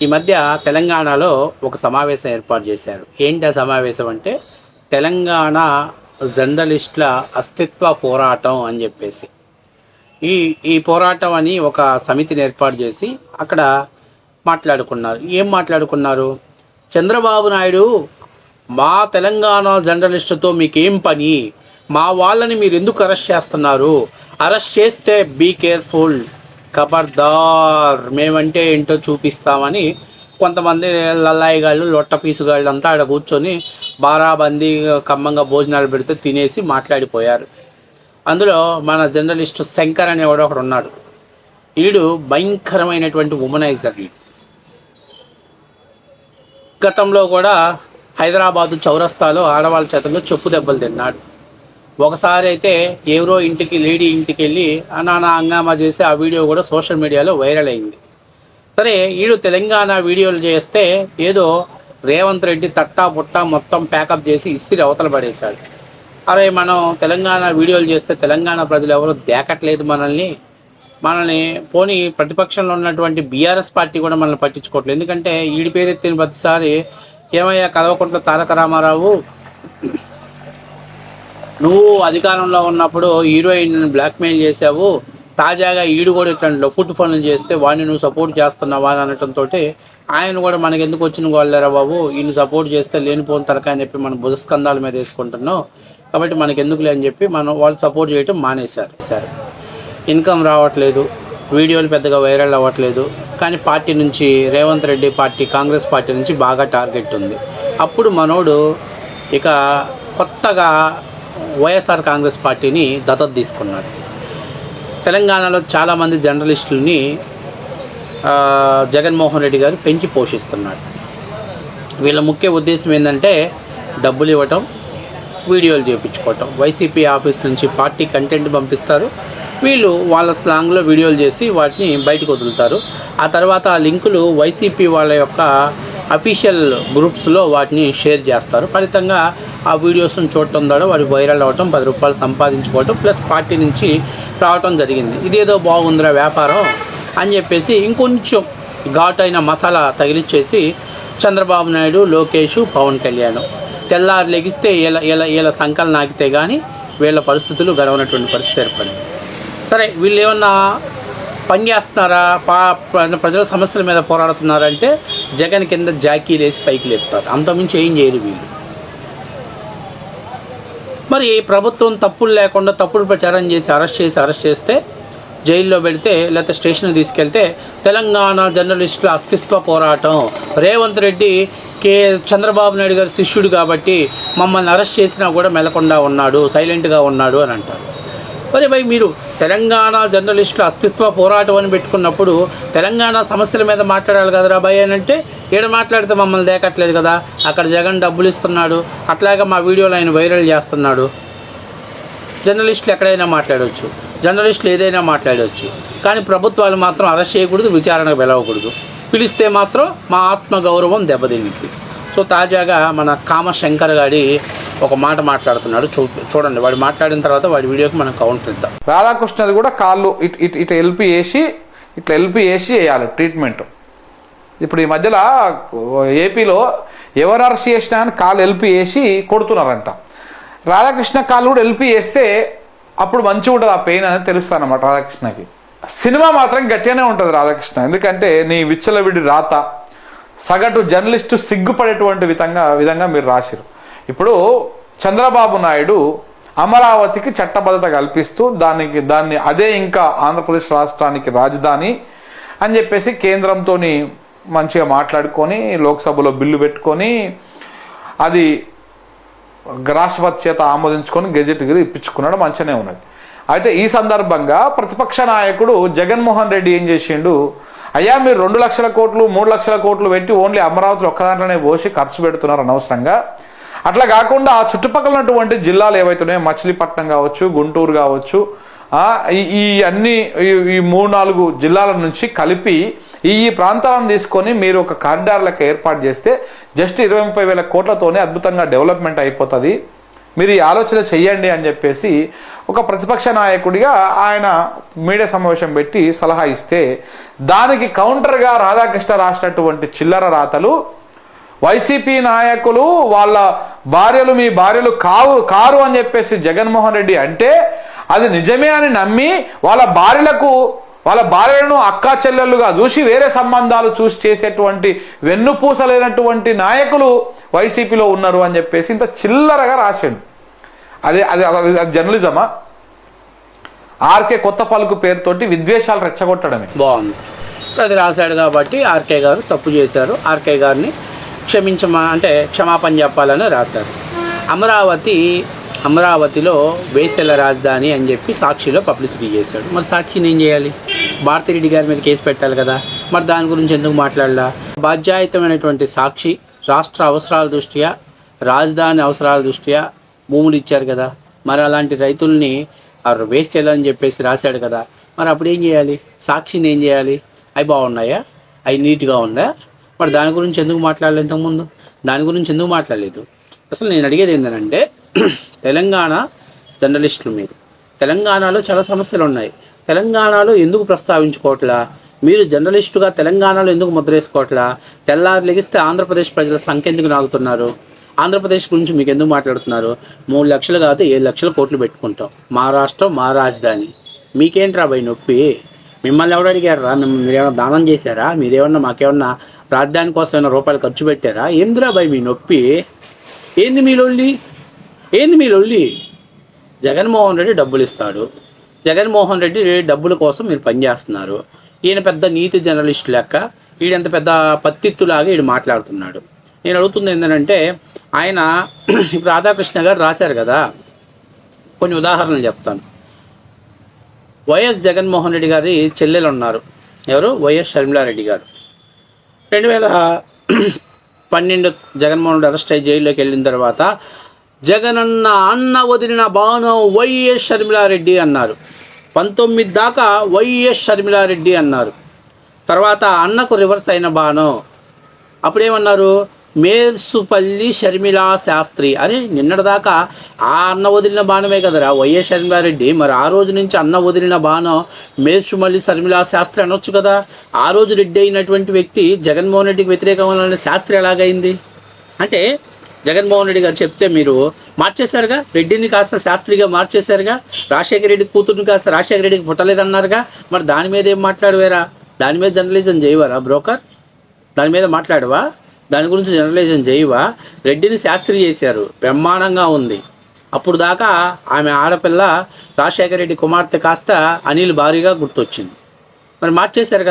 ఈ మధ్య తెలంగాణలో ఒక సమావేశం ఏర్పాటు చేశారు. ఏంటి ఆ సమావేశం అంటే తెలంగాణ జర్నలిస్టుల అస్తిత్వ పోరాటం అని చెప్పేసి ఈ ఈ పోరాటం అని ఒక సమితిని ఏర్పాటు చేసి అక్కడ మాట్లాడుకున్నారు. ఏం మాట్లాడుకున్నారు? చంద్రబాబు నాయుడు మా తెలంగాణ జర్నలిస్టుతో మీకేం పని, మా వాళ్ళని మీరు ఎందుకు అరెస్ట్ చేస్తున్నారు, అరెస్ట్ చేస్తే బీ కేర్ఫుల్, ఖబర్దార్, మేమంటే ఏంటో చూపిస్తామని కొంతమంది లల్లాయి గాళ్ళు లొట్ట పీసుగాళ్ళు అంతా ఆడ కూర్చొని బారాబందీ కమ్మంగా భోజనాలు పెడితే తినేసి మాట్లాడిపోయారు. అందులో మన జర్నలిస్టు శంకర్ అనేవాడు ఒకడు ఉన్నాడు. వీడు భయంకరమైనటువంటి ఉమనైజర్. గతంలో కూడా హైదరాబాదు చౌరస్తాలో ఆడవాళ్ళ చేతుల్లో చెప్పు దెబ్బలు తిన్నాడు. ఒకసారి అయితే ఎవరో లేడీ ఇంటికి వెళ్ళి నానా హంగామా చేసి ఆ వీడియో కూడా సోషల్ మీడియాలో వైరల్ అయింది. సరే, వీడు తెలంగాణ వీడియోలు చేస్తే ఏదో రేవంత్ రెడ్డి తట్టా పుట్టా మొత్తం ప్యాకప్ చేసి ఇస్త్రీ అవతల పడేశాడు. అరే, మనం తెలంగాణ వీడియోలు చేస్తే తెలంగాణ ప్రజలు ఎవరు దేకట్లేదు మనల్ని పోనీ ప్రతిపక్షంలో ఉన్నటువంటి బీఆర్ఎస్ పార్టీ కూడా మనల్ని పట్టించుకోవట్లేదు. ఎందుకంటే వీడి పేరెత్తిన ప్రతిసారి ఏమయ్యా కల్వకుంట్ల తారక రామారావు, నువ్వు అధికారంలో ఉన్నప్పుడు హీరోయిన్ బ్లాక్మెయిల్ చేసావు, తాజాగా ఈడు కూడా ఇట్లాంటి లొఫుట్ పనులు చేస్తే వాడిని నువ్వు సపోర్ట్ చేస్తున్నావా అని అనటంతో ఆయన కూడా మనకి ఎందుకు వచ్చిన వాళ్ళరా బాబు, ఈయన సపోర్ట్ చేస్తే లేనిపోని తరకా అని చెప్పి మనం భుజస్కంధాల మీద వేసుకుంటున్నాం, కాబట్టి మనకి ఎందుకులే అని చెప్పి వాళ్ళు సపోర్ట్ చేయటం మానేశారు. ఇన్కమ్ రావట్లేదు, వీడియోలు పెద్దగా వైరల్ అవ్వట్లేదు. కానీ పార్టీ నుంచి రేవంత్ రెడ్డి పార్టీ, కాంగ్రెస్ పార్టీ నుంచి బాగా టార్గెట్ ఉంది. అప్పుడు మనోడు ఇక కొత్తగా వైఎస్ఆర్ కాంగ్రెస్ పార్టీని దత్తత తీసుకున్నాడు. తెలంగాణలో చాలామంది జర్నలిస్టులని జగన్మోహన్ రెడ్డి గారు పెంచి పోషిస్తున్నాడు. వీళ్ళ ముఖ్య ఉద్దేశం ఏంటంటే డబ్బులు ఇవ్వటం, వీడియోలు చేయించుకోవటం. వైసీపీ ఆఫీస్ నుంచి పార్టీ కంటెంట్ పంపిస్తారు, వీళ్ళు వాళ్ళ స్లాంగ్లో వీడియోలు చేసి వాటిని బయటకు వదులుతారు. ఆ తర్వాత ఆ లింకులు వైసీపీ వాళ్ళ యొక్క అఫీషియల్ గ్రూప్స్లో వాటిని షేర్ చేస్తారు. ఫలితంగా ఆ వీడియోస్ను చూడటం ద్వారా వాడి వైరల్ అవ్వటం, 10 రూపాయలు సంపాదించుకోవటం, ప్లస్ పార్టీ నుంచి రావటం జరిగింది. ఇదేదో బాగుందిరా వ్యాపారం అని చెప్పేసి ఇంకొంచెం ఘాటైన మసాలా తగిలిచ్చేసి చంద్రబాబు నాయుడు, లోకేష్, పవన్ కళ్యాణ్ తెల్లారు లెగిస్తే ఇలా సంకలు నాకితే కానీ వీళ్ళ పరిస్థితులు గడవనటువంటి పరిస్థితి ఏర్పడింది. సరే, వీళ్ళు ఏమన్నా పని చేస్తున్నారా, ప్రజల సమస్యల మీద పోరాడుతున్నారంటే జగన్ కింద జాకీలు వేసి పైకి లేపుతారు. అంతకుమించి ఏం చేయరు వీళ్ళు. మరి ప్రభుత్వం తప్పులు లేకుండా తప్పుడు ప్రచారం చేసి అరెస్ట్ చేస్తే జైల్లో పెడితే, లేకపోతే స్టేషన్కి తీసుకెళ్తే తెలంగాణ జర్నలిస్టుల అస్తిత్వ పోరాటం, రేవంత్ రెడ్డి చంద్రబాబు నాయుడు గారి శిష్యుడు కాబట్టి మమ్మల్ని అరెస్ట్ చేసినా కూడా మెలకుండా ఉన్నాడు, సైలెంట్గా ఉన్నాడు అని అంటారు. మరి మీరు తెలంగాణ జర్నలిస్టుల అస్తిత్వ పోరాటం అని పెట్టుకున్నప్పుడు తెలంగాణ సమస్యల మీద మాట్లాడాలి కదరా భయ్ అని అంటే, ఈడ మాట్లాడితే మమ్మల్ని దేకట్లేదు కదా, అక్కడ జగన్ డబ్బులు ఇస్తున్నాడు, అట్లాగే మా వీడియోలు ఆయన వైరల్ చేస్తున్నాడు. జర్నలిస్టులు ఎక్కడైనా మాట్లాడవచ్చు, జర్నలిస్టులు ఏదైనా మాట్లాడవచ్చు, కానీ ప్రభుత్వాలు మాత్రం అరెస్ట్ చేయకూడదు, విచారణకు పిలవకూడదు. పిలిస్తే మాత్రం మా ఆత్మగౌరవం దెబ్బతింది. సో తాజాగా మన కామశంకర్ గారి ఒక మాట మాట్లాడుతున్నాడు. చూడండి, వాడు మాట్లాడిన తర్వాత వాడి వీడియోకి మనం కౌంటర్ ఇద్దాం. రాధాకృష్ణది కూడా కాళ్ళు ఇట్లా ఎల్పి వేసి వేయాలి ట్రీట్మెంట్. ఇప్పుడు ఈ మధ్యలో ఏపీలో ఎవరు అరెస్ట్ చేసినా అని కాళ్ళు ఎల్పి వేసి కొడుతున్నారంట. రాధాకృష్ణ కాళ్ళు కూడా ఎల్పి వేస్తే అప్పుడు మంచిగా ఉంటుంది, ఆ పెయిన్ అనేది తెలుస్తుంది అన్నమాట రాధాకృష్ణకి. సినిమా మాత్రం గట్టిగానే ఉంటుంది రాధాకృష్ణ, ఎందుకంటే నీ విచ్చలవిడి రాత సగటు జర్నలిస్టు సిగ్గుపడేటువంటి విధంగా మీరు రాసిరు. ఇప్పుడు చంద్రబాబు నాయుడు అమరావతికి చట్టబద్ధత కల్పిస్తూ దాన్ని అదే ఇంకా ఆంధ్రప్రదేశ్ రాష్ట్రానికి రాజధాని అని చెప్పేసి కేంద్రంతో మంచిగా మాట్లాడుకొని లోక్సభలో బిల్లు పెట్టుకొని అది రాష్ట్రపతి చేత ఆమోదించుకొని గెజెట్ ఇప్పించుకున్నాడు, మంచిగానే ఉన్నది. అయితే ఈ సందర్భంగా ప్రతిపక్ష నాయకుడు జగన్మోహన్ రెడ్డి ఏం చేసిండు, అయ్యా మీరు 2 లక్షల కోట్లు 3 లక్షల కోట్లు పెట్టి ఓన్లీ అమరావతిలో ఒక్కదాంట్లోనే పోసి ఖర్చు పెడుతున్నారు అనవసరంగా. అట్లా కాకుండా ఆ చుట్టుపక్కల ఉన్నటువంటి జిల్లాలు ఏవైతున్నాయో మచిలీపట్నం కావచ్చు, గుంటూరు కావచ్చు, ఈ 3-4 జిల్లాల నుంచి కలిపి ఈ ప్రాంతాలను తీసుకొని మీరు ఒక కారిడార్ లెక్క ఏర్పాటు చేస్తే జస్ట్ 20-30 వేల కోట్లతోనే అద్భుతంగా డెవలప్మెంట్ అయిపోతుంది. మీరు ఈ ఆలోచన చెయ్యండి అని చెప్పేసి ఒక ప్రతిపక్ష నాయకుడిగా ఆయన మీడియా సమావేశం పెట్టి సలహా ఇస్తే దానికి కౌంటర్గా రాధాకృష్ణ రాసినటువంటి చిల్లర రాతలు వైసీపీ నాయకులు వాళ్ళ భార్యలు మీ భార్యలు కారు అని చెప్పేసి జగన్మోహన్ రెడ్డి అంటే అది నిజమే అని నమ్మి వాళ్ళ భార్యలను అక్కా చెల్లెళ్ళుగా చూసి వేరే సంబంధాలు చూసి చేసేటువంటి వెన్నుపూసలేనటువంటి నాయకులు వైసీపీలో ఉన్నారు అని చెప్పేసి ఇంత చిల్లరగా రాశాడు. అది జర్నలిజమా? ఆర్కే కొత్త పలుకు పేరుతోటి విద్వేషాలు రెచ్చగొట్టడమే. బాగుంది. అది రాశాడు కాబట్టి ఆర్కే గారు తప్పు చేశారు, ఆర్కే గారిని క్షమాపణ చెప్పాలని రాశారు. అమరావతిలో వేస్తెల రాజధాని అని చెప్పి సాక్షిలో పబ్లిసిటీ చేశాడు. మరి సాక్షిని ఏం చేయాలి? భారతిరెడ్డి గారి మీద కేసు పెట్టాలి కదా, మరి దాని గురించి ఎందుకు మాట్లాడలా? బాధ్యాయుతమైనటువంటి సాక్షి రాష్ట్ర అవసరాల దృష్ట్యా, రాజధాని అవసరాల దృష్ట్యా భూములు ఇచ్చారు కదా, మరి అలాంటి రైతుల్ని వేస్తెల అని చెప్పేసి రాశాడు కదా, మరి అప్పుడు ఏం చేయాలి? సాక్షిని ఏం చేయాలి? అవి బాగున్నాయా? అవి నీట్గా ఉందా? మరి దాని గురించి ఎందుకు మాట్లాడలేదు? ఇంతకుముందు దాని గురించి ఎందుకు మాట్లాడలేదు? అసలు నేను అడిగేది ఏంటంటే, తెలంగాణ జర్నలిస్టులు మీరు, తెలంగాణలో చాలా సమస్యలు ఉన్నాయి, తెలంగాణలో ఎందుకు ప్రస్తావించుకోవట్లా? మీరు జర్నలిస్టుగా తెలంగాణలో ఎందుకు ముద్ర వేసుకోవట్లా? తెల్లారు లెగిస్తే ఆంధ్రప్రదేశ్ ప్రజల సంఖ్య ఎందుకు నాగుతున్నారు? ఆంధ్రప్రదేశ్ గురించి మీకు ఎందుకు మాట్లాడుతున్నారు? 3 లక్షలు కాదు 7 లక్షల కోట్లు పెట్టుకుంటాం, మా రాష్ట్రం మా రాజధాని. మీకేంట్రా భయ్ నొప్పి? మిమ్మల్ని ఎవరు అడిగారా? మీరేమన్నా దానం చేశారా? మీరేమన్నా మాకేమన్నా రాజధాని కోసం ఏమైనా రూపాయలు ఖర్చు పెట్టారా? ఏందిరా భయ్ మీ నొప్పి? ఏంది మీ లొల్లి? జగన్మోహన్ రెడ్డి డబ్బులు ఇస్తాడు, జగన్మోహన్ రెడ్డి డబ్బుల కోసం మీరు పనిచేస్తున్నారు. ఈయన పెద్ద నీతి జర్నలిస్ట్ లెక్క, ఈడంత పెద్ద పత్తిత్తులాగా ఈడు మాట్లాడుతున్నాడు. నేను అడుగుతుంది ఏంటంటే, ఆయన ఇప్పుడు రాధాకృష్ణ గారు రాశారు కదా, కొన్ని ఉదాహరణలు చెప్తాను. వైఎస్ జగన్మోహన్ రెడ్డి గారి చెల్లెలు ఉన్నారు, ఎవరు? వైఎస్ షర్మిలారెడ్డి గారు. 2012 జగన్మోహన్ రెడ్డి అరెస్ట్ అయ్యి జైల్లోకి వెళ్ళిన తర్వాత అన్న వదిలిన బాణం వైఎస్ షర్మిలారెడ్డి అన్నారు. 19 దాకా వైఎస్ షర్మిలారెడ్డి అన్నారు. తర్వాత అన్నకు రివర్స్ అయిన బాణం అప్పుడేమన్నారు? మేర్సుపల్లి షర్మిలా శాస్త్రి అని. నిన్నటిదాకా ఆ అన్న వదిలిన బాణమే కదరా వైఎస్ షర్మిలారెడ్డి. మరి ఆ రోజు నుంచి అన్న వదిలిన బాణం మేర్సుమల్లి షర్మిలా శాస్త్రి అనొచ్చు కదా. ఆ రోజు రెడ్డి అయినటువంటి వ్యక్తి జగన్మోహన్ రెడ్డికి వ్యతిరేకమైన శాస్త్రి ఎలాగైంది? అంటే జగన్మోహన్ రెడ్డి గారు చెప్తే మీరు మార్చేశారుగా, రెడ్డిని కాస్త శాస్త్రిగా మార్చేశారుగా, రాజశేఖర రెడ్డి కూతురుని కాస్త రాజశేఖర రెడ్డికి పుట్టలేదన్నారుగా. మరి దాని మీద ఏం మాట్లాడవేరా? దాని మీద జర్నలిజం చేయవారా బ్రోకర్? దాని మీద మాట్లాడవా? దాని గురించి జర్నలిజం చేయవా? రెడ్డిని శాస్త్రి చేశారు, బ్రహ్మాండంగా ఉంది. అప్పుడు దాకా ఆమె ఆడపిల్ల రాజశేఖర రెడ్డి కుమార్తె కాస్త అనిల్ భారీగా గుర్తొచ్చింది. మరి మార్చేశారు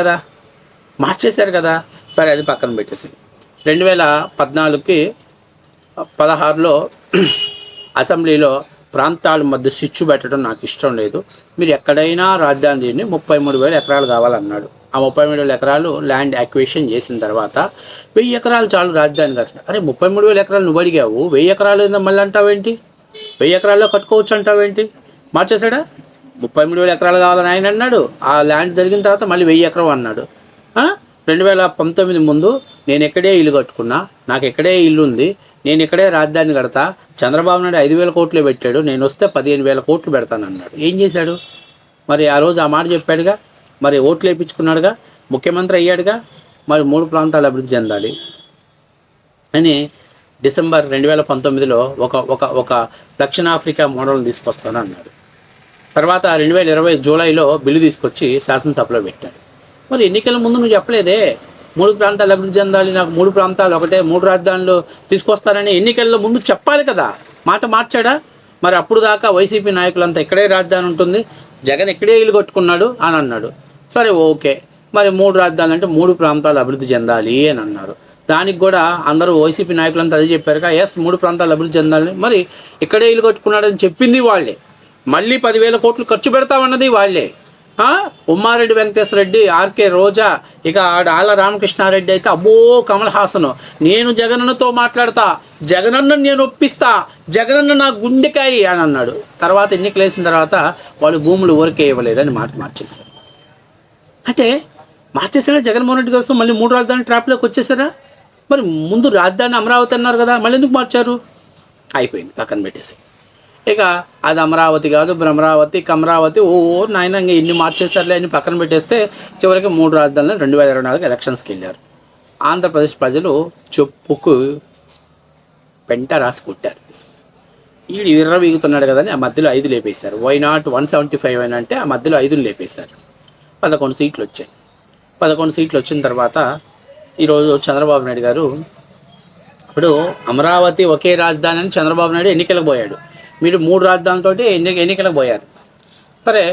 కదా. సరే, అది పక్కన పెట్టేసి 2014కి 16లో అసెంబ్లీలో ప్రాంతాల మధ్య స్విచ్ పెట్టడం నాకు ఇష్టం లేదు, మీరు ఎక్కడైనా రాజధాని దీన్ని 33,000 ఎకరాలు కావాలన్నాడు. ఆ 33,000 ఎకరాలు ల్యాండ్ యాక్విజిషన్ చేసిన తర్వాత 1000 ఎకరాలు చాలు రాజధాని కట్ట. అరే 33,000 ఎకరాలు నువ్వు అడిగావు, 1000 ఎకరాలు ఏందో మళ్ళీ అంటావేంటి? 1000 ఎకరాల్లో కట్టుకోవచ్చు అంటావేంటి? మార్చేశాడా? 33,000 ఎకరాలు కావాలని ఆయన అన్నాడు. ఆ ల్యాండ్ జరిగిన తర్వాత మళ్ళీ 1000 ఎకరం అన్నాడు. 2019 ముందు నేను ఎక్కడే ఇల్లు కట్టుకున్నా, నాకు ఎక్కడే ఇల్లు ఉంది, నేను ఇక్కడే రాజధాని కడతా, చంద్రబాబు నాయుడు 5,000 కోట్లు పెట్టాడు, నేను వస్తే 15,000 కోట్లు పెడతానన్నాడు. ఏం చేశాడు? మరి ఆ రోజు ఆ మాట చెప్పాడుగా, మరి ఓట్లు వేయించుకున్నాడుగా, ముఖ్యమంత్రి అయ్యాడుగా. మరి 3 ప్రాంతాలు అభివృద్ధి చెందాలి అని డిసెంబర్ 2019లో ఒక దక్షిణాఫ్రికా మోడల్ని తీసుకొస్తాను అన్నాడు. తర్వాత 2020 జూలైలో బిల్లు తీసుకొచ్చి శాసనసభలో పెట్టాడు. మరి ఎన్నికల ముందు నువ్వు చెప్పలేదే 3 ప్రాంతాలు అభివృద్ధి చెందాలి, నాకు 3 ప్రాంతాలు ఒకటే 3 రాజధానులు తీసుకొస్తారని ఎన్నికల్లో ముందు చెప్పాలి కదా. మాట మార్చాడా? మరి అప్పుడు దాకా వైసీపీ నాయకులంతా ఇక్కడే రాజధాని ఉంటుంది, జగన్ ఇక్కడే ఇల్లు కట్టుకున్నాడు అని అన్నాడు. సరే ఓకే, మరి 3 రాజధానులు అంటే 3 ప్రాంతాలు అభివృద్ధి చెందాలి అని అన్నారు. దానికి కూడా అందరూ వైసీపీ నాయకులంతా అదే చెప్పారు కదా, 3 ప్రాంతాలు అభివృద్ధి చెందాలి, మరి ఇక్కడే ఇల్లు కట్టుకున్నాడని చెప్పింది వాళ్ళే, మళ్ళీ 10,000 కోట్లు ఖర్చు పెడతామన్నది వాళ్ళే. ఉమ్మారెడ్డి వెంకటేశ్వర రెడ్డి, ఆర్కే రోజా, ఇక ఆళ్ళ రామకృష్ణారెడ్డి అయితే అబ్బో కమల్ హాసన్, నేను జగనన్నతో మాట్లాడతా, జగనన్న నేను ఒప్పిస్తా, జగనన్న నా గుండెకాయ అని అన్నాడు. తర్వాత ఎన్నికలు వేసిన తర్వాత వాళ్ళు భూములు ఊరికే ఇవ్వలేదని మాట మార్చేశారు. అంటే మార్చేసారా జగన్మోహన్ రెడ్డి కోసం? మళ్ళీ 3 రాజధాని ట్రాప్లోకి వచ్చేసారా? మరి ముందు రాజధాని అమరావతి అన్నారు కదా, మళ్ళీ ఎందుకు మార్చారు? అయిపోయింది, పక్కన పెట్టేసి. ఇక అది అమరావతి కాదు, భ్రమరావతి, కమరావతి, నాయన ఇంకా ఇన్ని మార్చేసారులే అని పక్కన పెట్టేస్తే చివరికి 3 రాజధానులు 2024 ఎలక్షన్స్కి వెళ్ళారు. ఆంధ్రప్రదేశ్ ప్రజలు చెప్పుకు పెంట రాసి కొట్టారు. వీడు విర్రవీగుతున్నాడు కదా అని ఆ మధ్యలో 5 లేపేశారు. వైనాట్ 175 అని అంటే ఆ మధ్యలో 5 లేపేశారు. 11 సీట్లు వచ్చాయి. 11 సీట్లు వచ్చిన తర్వాత ఈరోజు చంద్రబాబు నాయుడు గారు ఇప్పుడు అమరావతి ఒకే రాజధాని అని చంద్రబాబు నాయుడు ఎన్నికలకు పోయాడు. మీరు 3 రాజధానులతో ఎన్నికలకు పోయారు. సరే,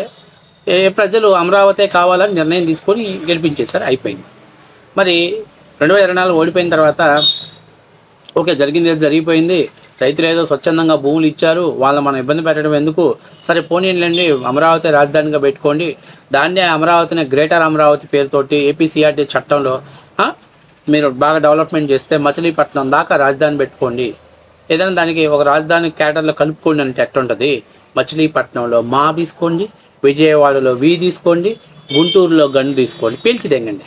ప్రజలు అమరావతి కావాలని నిర్ణయం తీసుకొని గెలిపించేశారు, అయిపోయింది. మరి 2024 ఓడిపోయిన తర్వాత ఓకే, జరిగింది ఏదో జరిగిపోయింది, రైతులు ఏదో స్వచ్ఛందంగా భూములు ఇచ్చారు, వాళ్ళని మనం ఇబ్బంది పెట్టడం ఎందుకు, సరే పోనీలండి అమరావతి రాజధానిగా పెట్టుకోండి, దాన్నే అమరావతిని గ్రేటర్ అమరావతి పేరుతోటి ఏపీసీఆర్టీ చట్టంలో మీరు బాగా డెవలప్మెంట్ చేస్తే మచిలీపట్నం దాకా రాజధాని పెట్టుకోండి, ఏదైనా దానికి ఒక రాజధాని క్యాటర్లో కలుపుకోండి అంటే ఎట్టుంటుంది. మచిలీపట్నంలో మా తీసుకోండి, విజయవాడలో తీసుకోండి, గుంటూరులో గన్ను తీసుకోండి, పేల్చి తెంగండి,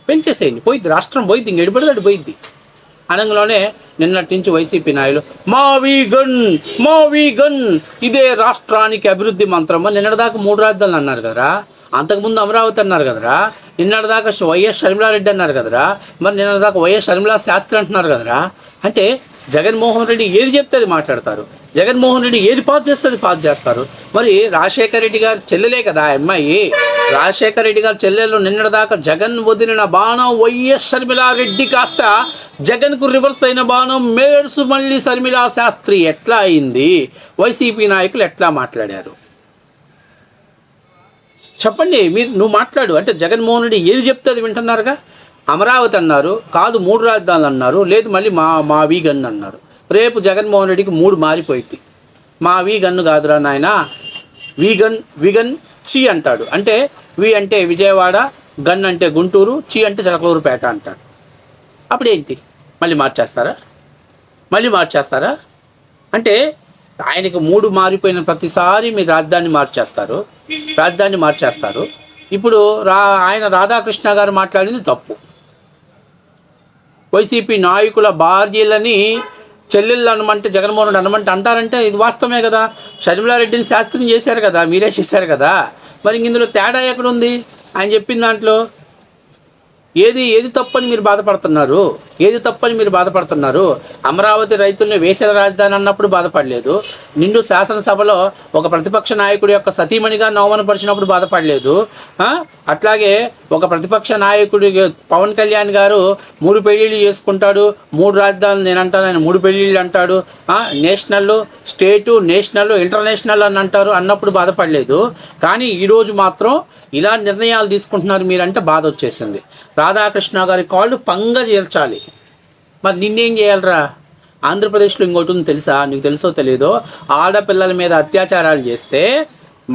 పెంచేసేయండి, పోయిద్ది, రాష్ట్రం పోయిద్ది, ఇంక ఎడిపడిదాడు పోయిద్ది. అనగానే నిన్నటి నుంచి వైసీపీ నాయకులు మావి గన్ ఇదే రాష్ట్రానికి అభివృద్ధి మంత్రం. నిన్నటిదాకా 3 రాజధానులు అన్నారు కదరా, అంతకుముందు అమరావతి అన్నారు కదరా, నిన్నటిదాకా వైఎస్ షర్మిలారెడ్డి అన్నారు కదరా, మరి నిన్నటిదాకా వైఎస్ షర్మిలా శాస్త్రి అంటున్నారు కదరా. అంటే జగన్మోహన్ రెడ్డి ఏది చెప్తే అది మాట్లాడతారు, జగన్మోహన్ రెడ్డి ఏది పాస్ చేస్తే అది పాస్ చేస్తారు. మరి రాజశేఖర రెడ్డి గారు చెల్లెలే కదా అమ్మాయి, రాజశేఖర రెడ్డి గారు చెల్లెలు నిన్నటిదాకా జగన్ వదిలిన బాణం వైఎస్ షర్మిలారెడ్డి కాస్త జగన్కు రివర్స్ అయిన బాణం మేడ్సు మళ్ళీ షర్మిలా శాస్త్రి ఎట్లా అయింది, వైసీపీ నాయకులు ఎట్లా మాట్లాడారు చెప్పండి. నువ్వు మాట్లాడు. అంటే జగన్మోహన్ రెడ్డి ఏది చెప్తే అది వింటున్నారుగా. అమరావతి అన్నారు, కాదు 3 రాజధానులు అన్నారు, లేదు మళ్ళీ మా గన్ను అన్నారు. రేపు జగన్మోహన్ రెడ్డికి 3 మారిపోయింది. మా గన్ను కాదురా నాయన, విగన్ చి అంటాడు. అంటే వి అంటే విజయవాడ, గన్ అంటే గుంటూరు, చి అంటే చిలకలూరుపేట అంటాడు. అప్పుడు ఏంటి, మళ్ళీ మార్చేస్తారా? అంటే ఆయనకు 3 మారిపోయిన ప్రతిసారి మీరు రాజధాని మార్చేస్తారు. ఇప్పుడు ఆయన రాధాకృష్ణ గారు మాట్లాడింది తప్పు. వైసీపీ నాయకుల భార్యలని చెల్లెళ్ళు అనమంటే జగన్మోహన్ రెడ్డి అనమంటే అంటారంటే ఇది వాస్తవమే కదా. షర్మిలారెడ్డిని శాస్త్రం చేశారు కదా, మీరే చేశారు కదా. మరి ఇందులో తేడా ఎక్కడుంది? ఆయన చెప్పిన దాంట్లో ఏది తప్పని మీరు బాధపడుతున్నారు? అమరావతి రైతుల్ని వేసల రాజధాని అన్నప్పుడు బాధపడలేదు. నిండు శాసనసభలో ఒక ప్రతిపక్ష నాయకుడి యొక్క సతీమణిగా నవమనపరిచినప్పుడు బాధపడలేదు. అట్లాగే ఒక ప్రతిపక్ష నాయకుడి పవన్ కళ్యాణ్ గారు 3 పెళ్ళిళ్ళు చేసుకుంటాడు, 3 రాజధానులు నేనంటాను, ఆయన 3 పెళ్ళిళ్ళు అంటాడు, నేషనల్, స్టేటు, నేషనల్, ఇంటర్నేషనల్ అని అంటారు, అన్నప్పుడు బాధపడలేదు. కానీ ఈరోజు మాత్రం ఇలా నిర్ణయాలు తీసుకుంటున్నారు మీరంటే బాధ వచ్చేసింది. రాధాకృష్ణ గారి కాళ్ళు పంగ చేల్చాలి. మరి నిన్నేం చేయాలరా? ఆంధ్రప్రదేశ్లో ఇంకోటి ఉంది తెలుసా, నీకు తెలుసో తెలియదో, ఆడపిల్లల మీద అత్యాచారాలు చేస్తే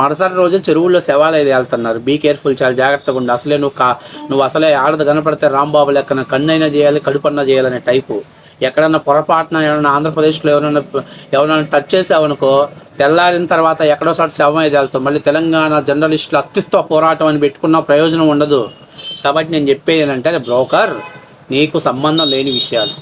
మరుసటి రోజు చెరువుల్లో శవాలు అయితే వెళ్తున్నారు. బీ కేర్ఫుల్, చాలా జాగ్రత్తగా ఉండి. అసలే నువ్వు అసలే ఆడది కనపడితే రాంబాబు లెక్కన కన్నైనా చేయాలి, కడుపన్నా చేయాలనే టైపు. ఎక్కడన్నా పొరపాటున ఆంధ్రప్రదేశ్లో ఎవరైనా టచ్ చేసావనుకో, తెల్లారిన తర్వాత ఎక్కడో చోట శవం అయితే వెళ్తాం. మళ్ళీ తెలంగాణ జర్నలిస్టులు అస్తిత్వ పోరాటం అని పెట్టుకున్న ప్రయోజనం ఉండదు. కాబట్టి నేను చెప్పేది ఏంటంటే, బ్రోకర్, నీకు సంబంధం లేని విషయాలు.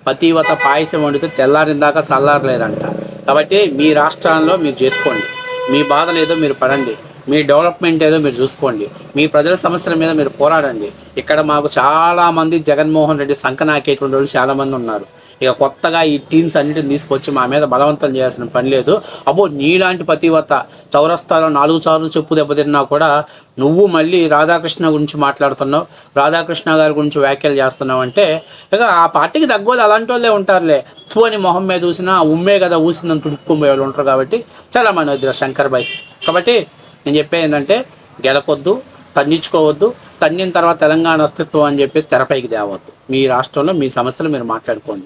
పతివత పాయసం వండితే తెల్లారిన దాకా చల్లారలేదంట. కాబట్టి మీ రాష్ట్రాల్లో మీరు చేసుకోండి, మీ బాధలు ఏదో మీరు పడండి, మీ డెవలప్మెంట్ ఏదో మీరు చూసుకోండి, మీ ప్రజల సమస్యల మీద మీరు పోరాడండి. ఇక్కడ మాకు చాలామంది జగన్మోహన్ రెడ్డి సంకనాకేటువంటి వాళ్ళు చాలామంది ఉన్నారు. ఇక కొత్తగా ఈ టీమ్స్ అన్నిటిని తీసుకొచ్చి మా మీద బలవంతం చేయాల్సిన పని లేదు. నీలాంటి పతివత చౌరస్తాలో 4 సార్లు చెప్పు దెబ్బతిన్నా కూడా నువ్వు మళ్ళీ రాధాకృష్ణ గురించి మాట్లాడుతున్నావు, రాధాకృష్ణ గారి గురించి వ్యాఖ్యలు చేస్తున్నావు అంటే ఇక ఆ పార్టీకి తగ్గోళ్ళు అలాంటి వాళ్ళే ఉంటారులే. అని మొహం మీద చూసినా ఉమ్మే కదా ఊసిందని తుడుక్కుపోయే వాళ్ళు ఉంటారు. కాబట్టి చాలామంది వద్దు శంకర్ బాయ్. కాబట్టి నేను చెప్పేది ఏంటంటే, గెలకొద్దు, తన్నించుకోవద్దు, తన్నిన తర్వాత తెలంగాణ అస్తిత్వం అని చెప్పేసి తెరపైకి తేవద్దు. మీ రాష్ట్రంలో మీ సమస్యలు మీరు మాట్లాడుకోండి.